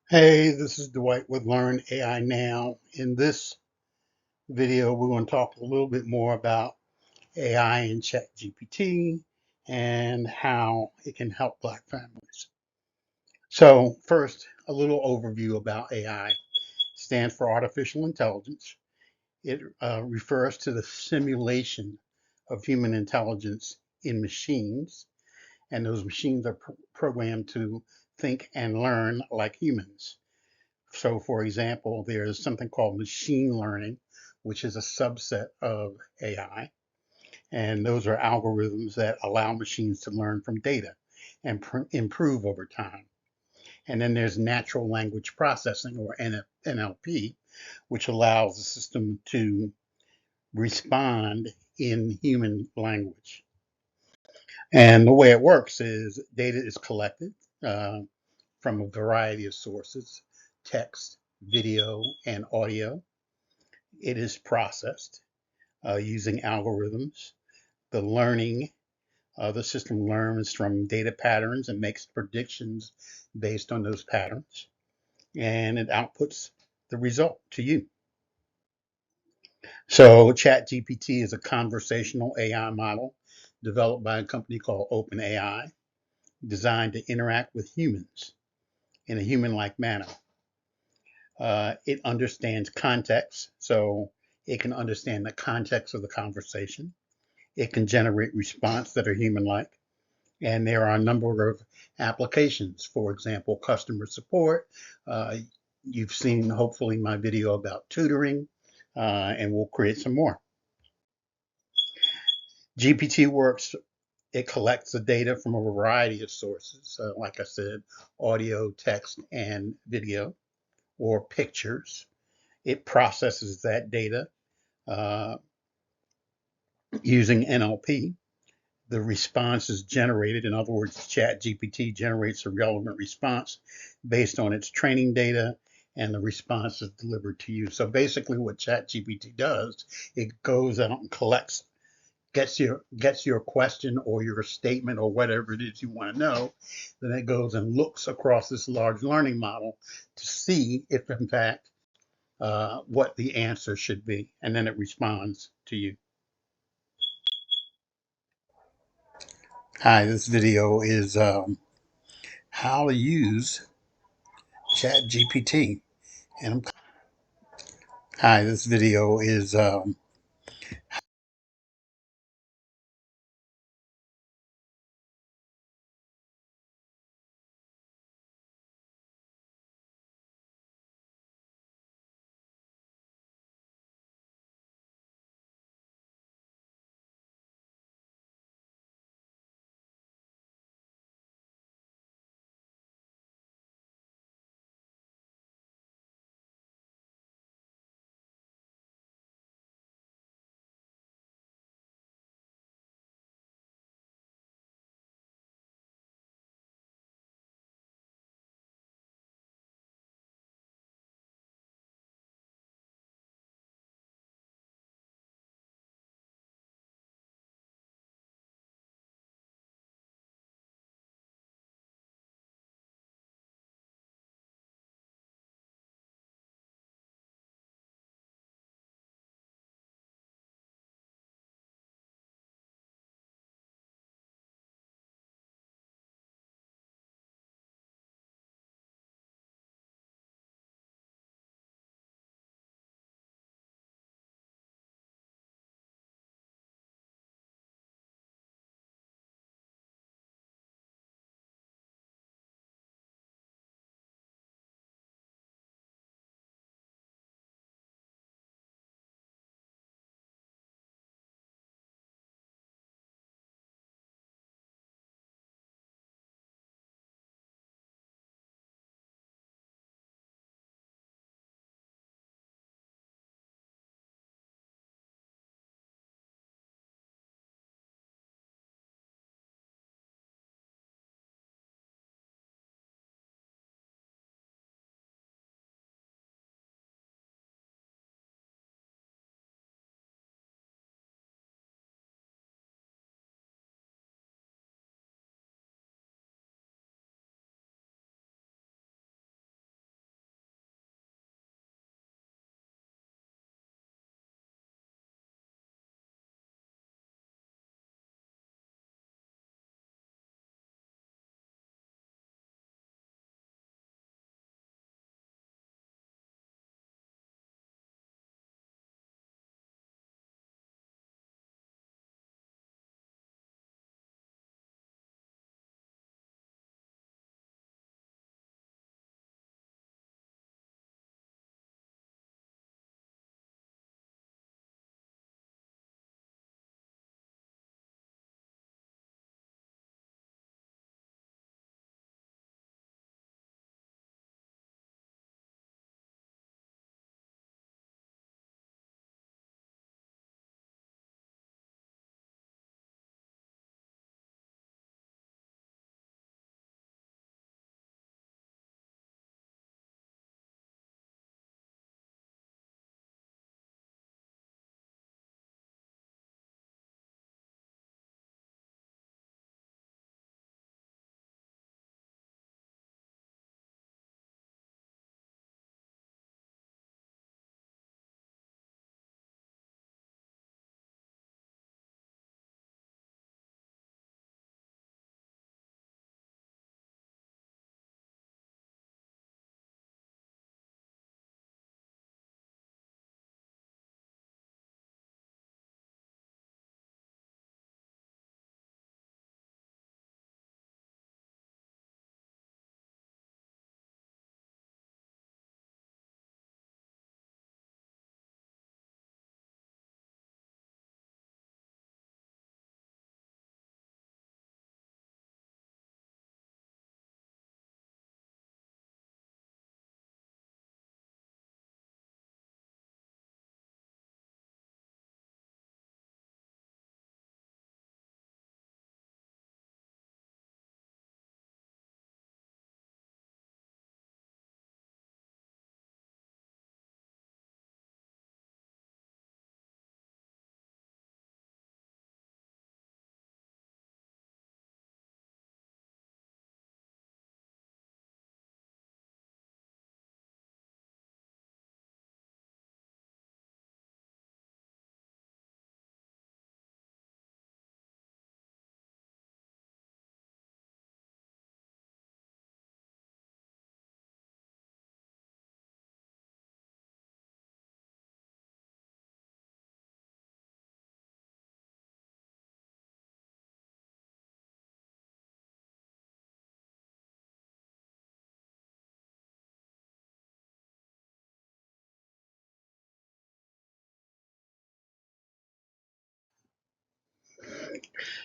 Hey, this is Dwight with Learn AI Now. In this video, we're going to talk a little bit more about AI and ChatGPT and how it can help Black families. So first, a little overview about AI. Stands for artificial intelligence. It refers to the simulation of human intelligence in machines, and those machines are programmed to think and learn like humans. So, for example, there's something called machine learning, which is a subset of AI. And those are algorithms that allow machines to learn from data and improve over time. And then there's natural language processing, or NLP, which allows the system to respond in human language. And the way it works is data is collected uh, from a variety of sources: text, video, and audio. It is processed using algorithms. The learning, the system learns from data patterns and makes predictions based on those patterns, and it outputs the result to you. So, ChatGPT is a conversational AI model developed by a company called OpenAI, designed to interact with humans in a human like manner. It understands context, so it can understand the context of the conversation. It can generate response that are human-like. And there are a number of applications. For example, customer support. Uh, you've seen hopefully my video about tutoring, and we'll create some more. GPT works, it collects the data from a variety of sources. Like I said, audio, text, and video, or pictures. It processes that data uh, using NLP. The response is generated. In other words, ChatGPT generates a relevant response based on its training data, and the response is delivered to you. So basically, what ChatGPT does, it goes out and collects, gets your question or your statement or whatever it is you want to know. Then it goes and looks across this large learning model to see if, in fact, what the answer should be, and then it responds to you. Hi, this video is how to use ChatGPT. And hi, this video is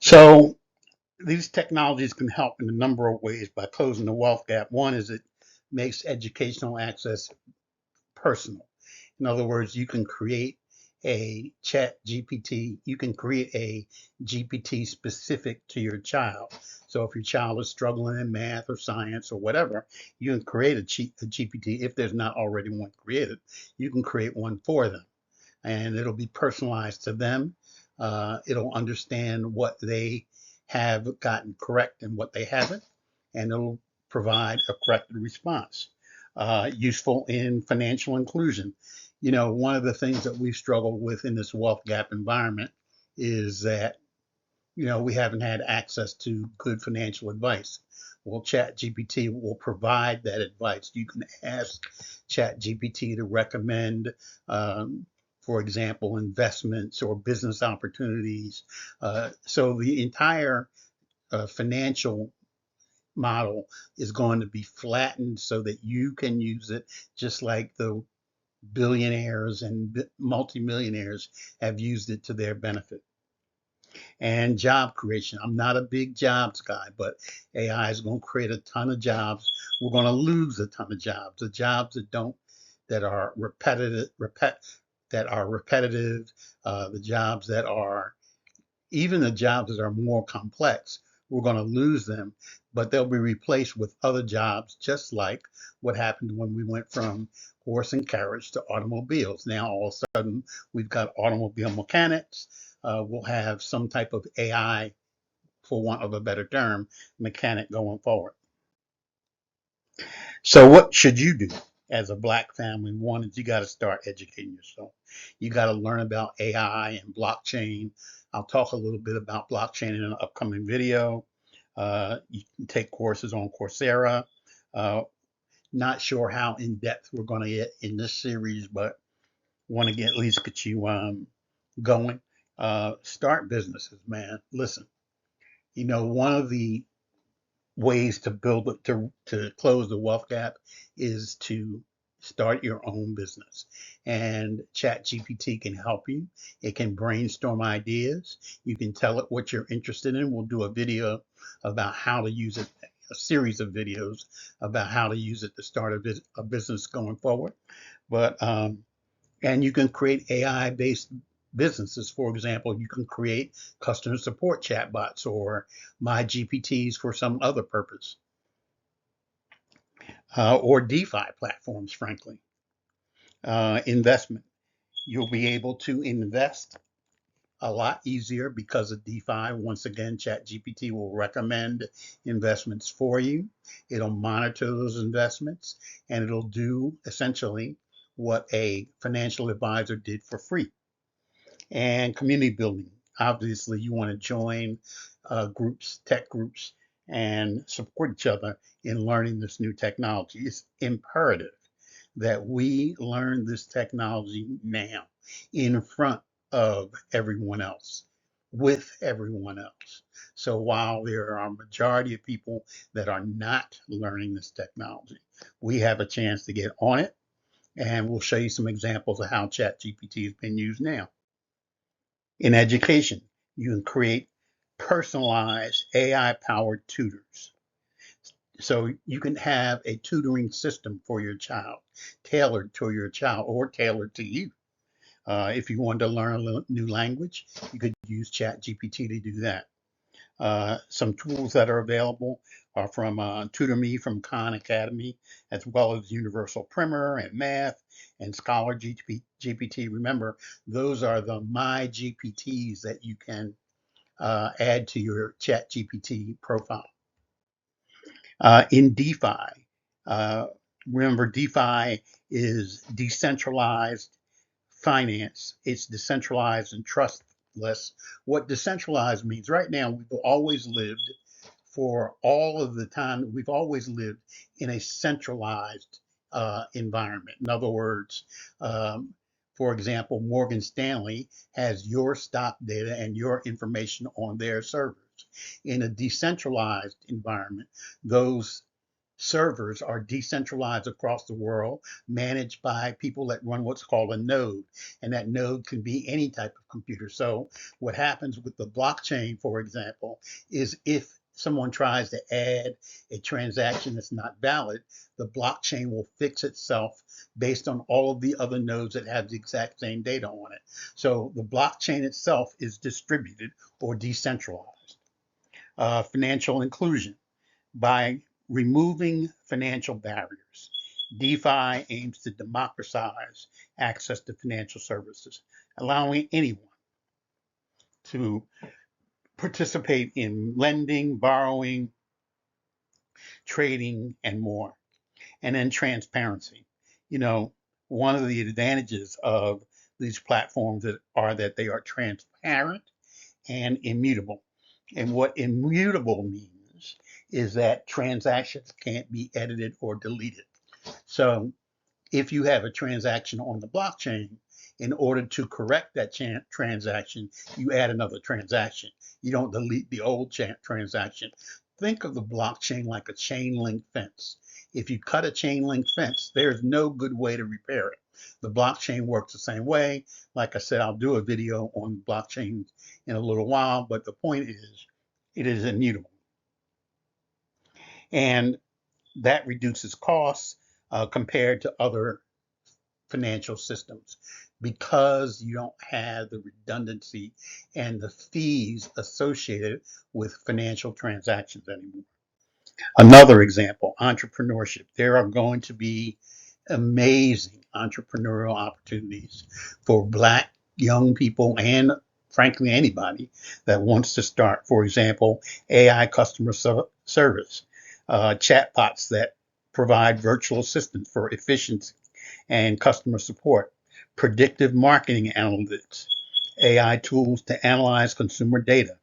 So these technologies can help in a number of ways by closing the wealth gap. One is it makes educational access personal. In other words, you can create a chat GPT, you can create a GPT specific to your child. So if your child is struggling in math or science or whatever, you can create a GPT. If there's not already one created, you can create one for them, and it'll be personalized to them. It'll understand what they have gotten correct and what they haven't, and it'll provide a corrected response. Useful in financial inclusion. You know, one of the things that we've struggled with in this wealth gap environment is that, you know, we haven't had access to good financial advice. Well, ChatGPT will provide that advice. You can ask ChatGPT to recommend, for example, investments or business opportunities. So the entire financial model is going to be flattened so that you can use it just like the billionaires and multimillionaires have used it to their benefit. And job creation. I'm not a big jobs guy, but AI is going to create a ton of jobs. We're going to lose a ton of jobs. The jobs that are repetitive, the jobs that are even the jobs that are more complex, we're going to lose them, but they'll be replaced with other jobs, just like what happened when we went from horse and carriage to automobiles. Now, all of a sudden, we've got automobile mechanics. We'll have some type of AI, for want of a better term, mechanic going forward. So, what should you do as a black family? One is you got to start educating yourself. You got to learn about AI and blockchain. I'll talk a little bit about blockchain in an upcoming video. You can take courses on Coursera. Uh, Not sure how in depth we're going to get in this series, but want to get at least get you going. Start businesses, man. Listen, you know, one of the ways to build it to close the wealth gap is to start your own business, and ChatGPT can help you. It can brainstorm ideas. You can tell it what you're interested in. We'll do a video about how to use it, a series of videos about how to use it to start a business going forward. But and you can create AI based businesses. For example, you can create customer support chatbots or my GPTs for some other purpose, or DeFi platforms, frankly. Investment. You'll be able to invest a lot easier because of DeFi. Once again, ChatGPT will recommend investments for you. It'll monitor those investments, and it'll do essentially what a financial advisor did for free. And community building. Obviously, you want to join groups, tech groups, and support each other in learning this new technology. It's imperative that we learn this technology now in front of everyone else, with everyone else. So while there are a majority of people that are not learning this technology, we have a chance to get on it, and we'll show you some examples of how ChatGPT has been used now. In education, you can create personalized AI-powered tutors. So you can have a tutoring system for your child, tailored to your child or tailored to you. If you wanted to learn a new language, you could use ChatGPT to do that. Some tools that are available are from Tutor Me from Khan Academy, as well as Universal Primer and Math and Scholar GPT. Remember, those are the My GPTs that you can add to your ChatGPT profile. In DeFi, uh, remember, DeFi is decentralized finance. It's decentralized and trustless. What decentralized means, right now, we've always lived, for all of the time, we've always lived in a centralized environment. In other words, um, for example, Morgan Stanley has your stock data and your information on their servers. In a decentralized environment, those servers are decentralized across the world, managed by people that run what's called a node. And that node can be any type of computer. So what happens with the blockchain, for example, is if someone tries to add a transaction that's not valid, the blockchain will fix itself based on all of the other nodes that have the exact same data on it. So the blockchain itself is distributed or decentralized. Financial inclusion. By removing financial barriers, DeFi aims to democratize access to financial services, allowing anyone to participate in lending, borrowing, trading, and more. And then transparency. You know, one of the advantages of these platforms are that they are transparent and immutable. And what immutable means is that transactions can't be edited or deleted. So if you have a transaction on the blockchain, in order to correct that transaction, you add another transaction. You don't delete the old transaction. Think of the blockchain like a chain link fence. If you cut a chain link fence, there's no good way to repair it. The blockchain works the same way. Like I said, I'll do a video on blockchain in a little while, but the point is, it is immutable. And that reduces costs compared to other financial systems because you don't have the redundancy and the fees associated with financial transactions anymore. Another example, entrepreneurship. There are going to be amazing entrepreneurial opportunities for Black young people and frankly anybody that wants to start. For example, AI customer service, chatbots that provide virtual assistance for efficiency and customer support, predictive marketing analytics, AI tools to analyze consumer data.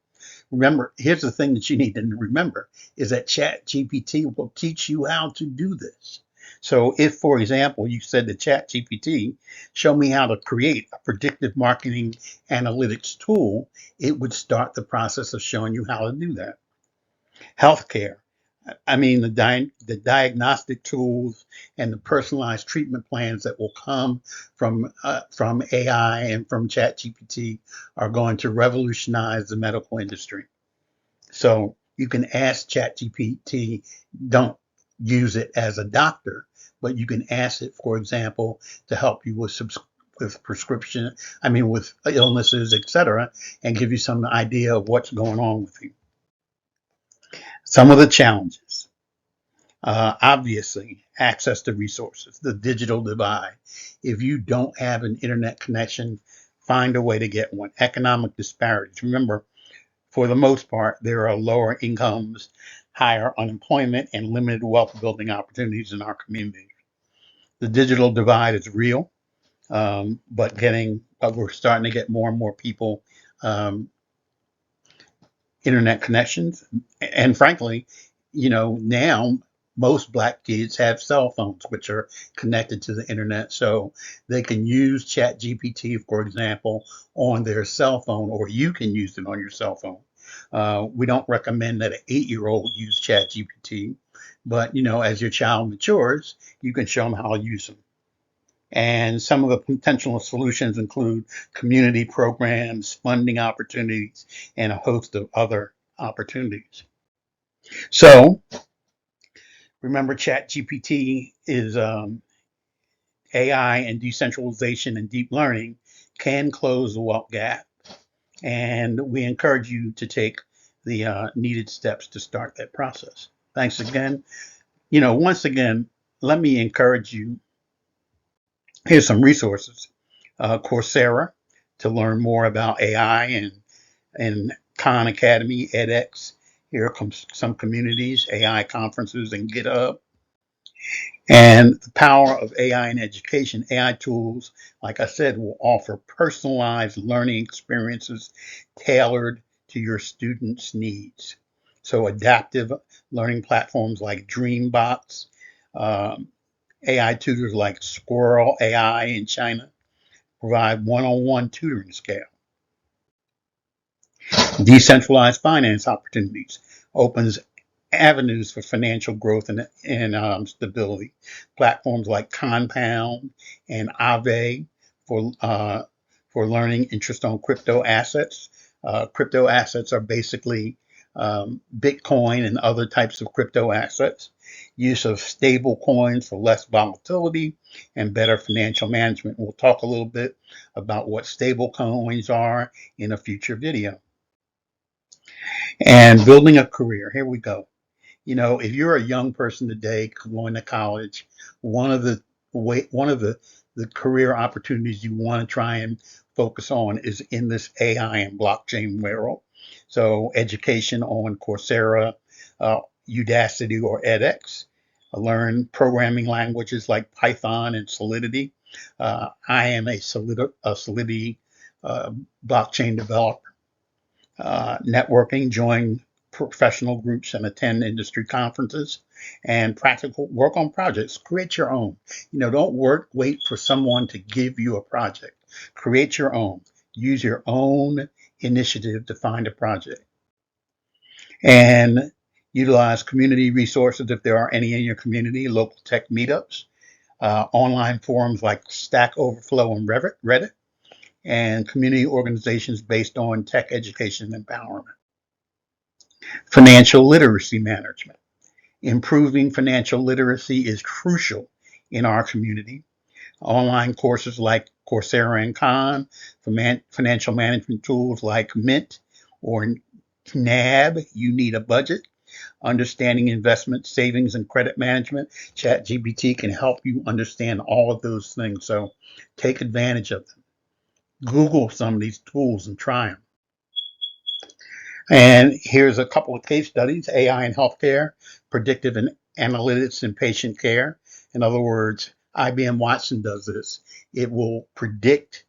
Remember, here's the thing that you need to remember is that ChatGPT will teach you how to do this. So if, for example, you said to ChatGPT, show me how to create a predictive marketing analytics tool, it would start the process of showing you how to do that. Healthcare. I mean, the diagnostic tools and the personalized treatment plans that will come from AI and from ChatGPT are going to revolutionize the medical industry. So you can ask ChatGPT, don't use it as a doctor, but you can ask it, for example, to help you with prescription, with illnesses, etc., and give you some idea of what's going on with you. Some of the challenges. Obviously, access to resources, the digital divide. If you don't have an internet connection, find a way to get one. Economic disparities. Remember, for the most part, there are lower incomes, higher unemployment, and limited wealth building opportunities in our community. The digital divide is real, but we're starting to get more and more people internet connections. And frankly, now most Black kids have cell phones which are connected to the internet. So they can use ChatGPT, for example, on their cell phone, or you can use it on your cell phone. We don't recommend that an 8-year-old use ChatGPT, but as your child matures, you can show them how to use them. And some of the potential solutions include community programs, funding opportunities, and a host of other opportunities. So remember, ChatGPT is AI and decentralization and deep learning can close the wealth gap. And we encourage you to take the needed steps to start that process. Thanks again. Once again, let me encourage you. Here's some resources. Coursera to learn more about AI and Khan Academy, edX. Here comes some communities, AI conferences, and GitHub. And the power of AI in education. AI tools, like I said, will offer personalized learning experiences tailored to your students' needs. So adaptive learning platforms like Dreambox, AI tutors like Squirrel AI in China provide one-on-one tutoring scale. Decentralized finance opportunities opens avenues for financial growth and stability. Platforms like Compound and Aave for learning interest on crypto assets. Crypto assets are basically Bitcoin and other types of crypto assets. Use of stable coins for less volatility and better financial management. We'll talk a little bit about what stable coins are in a future video. And building a career. Here we go. If you're a young person today going to college, one of the career opportunities you want to try and focus on is in this AI and blockchain world. So education on Coursera, uh, Udacity, or edX. Learn programming languages like Python and Solidity. I am a Solidity uh, blockchain developer. Networking, join professional groups and attend industry conferences, and practical work on projects. Create your own. Don't wait for someone to give you a project. Create your own. Use your own initiative to find a project. And utilize community resources if there are any in your community, local tech meetups, online forums like Stack Overflow and Reddit, and community organizations based on tech education and empowerment. Financial literacy management. Improving financial literacy is crucial in our community. Online courses like Coursera and Khan, financial management tools like Mint or NAB, You Need a Budget, understanding investment, savings, and credit management. ChatGPT can help you understand all of those things. So take advantage of them. Google some of these tools and try them. And here's a couple of case studies: AI in healthcare, predictive and analytics in patient care. In other words, IBM Watson does this. It will predict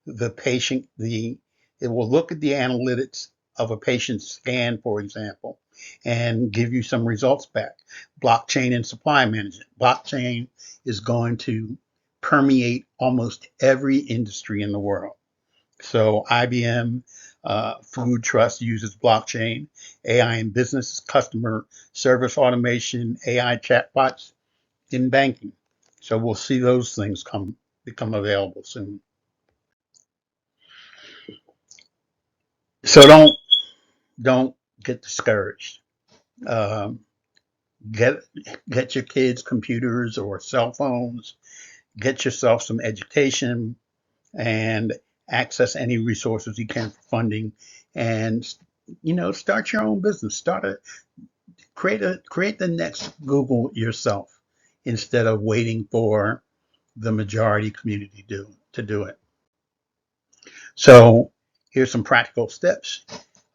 the patient, it will look at the analytics of a patient's scan, for example, and give you some results back. Blockchain and supply management. Blockchain is going to permeate almost every industry in the world. So IBM Food Trust uses blockchain. AI in business, customer service automation, AI chatbots in banking. So we'll see those things become available soon. So don't get discouraged. Um, get get your kids computers or cell phones. Get yourself some education and access any resources you can for funding, and start your own business. Create the next Google yourself instead of waiting for the majority community to do it. So here's some practical steps.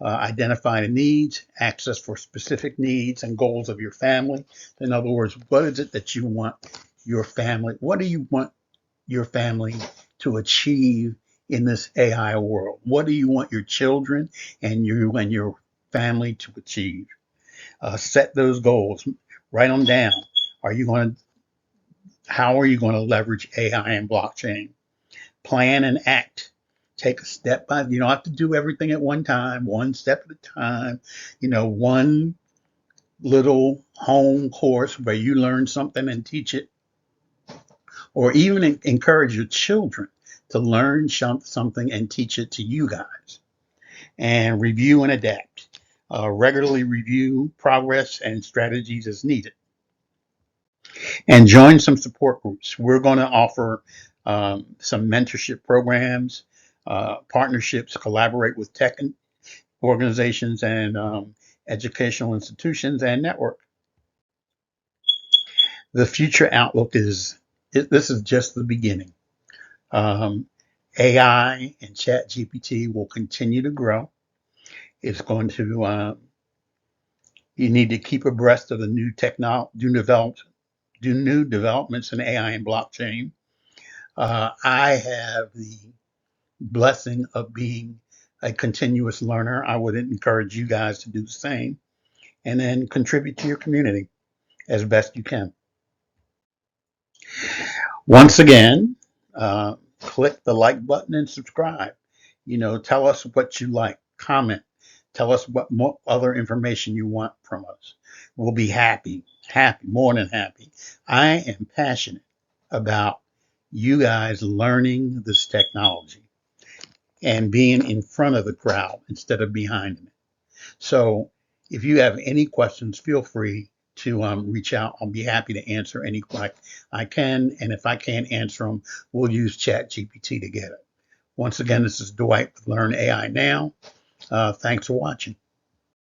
Identify the needs, access for specific needs and goals of your family. In other words, what is it that you want your family, what do you want your family to achieve in this AI world? What do you want your children and your family to achieve? Set those goals, write them down. Are you going to, how are you going to leverage AI and blockchain? Plan and act. Take a step by, you don't have to do everything at one time, one step at a time, one little home course where you learn something and teach it, or even encourage your children to learn something and teach it to you guys. And review and adapt. Regularly review progress and strategies as needed. And join some support groups. We're going to offer some mentorship programs, partnerships, collaborate with tech organizations and educational institutions and network. The future outlook this is just the beginning. Um, AI and ChatGPT will continue to grow. It's going to, you need to keep abreast of the new new developments in AI and blockchain. I have the blessing of being a continuous learner. I would encourage you guys to do the same, and then contribute to your community as best you can. Once again, click the like button and subscribe. Tell us what you like, comment, Tell us what more other information you want from us. We'll be happy, more than happy. I am passionate about you guys learning this technology and being in front of the crowd instead of behind it. So if you have any questions, feel free to reach out. I'll be happy to answer any question I can. And if I can't answer them, we'll use ChatGPT to get it. Once again, this is Dwight with Learn AI Now. Thanks for watching.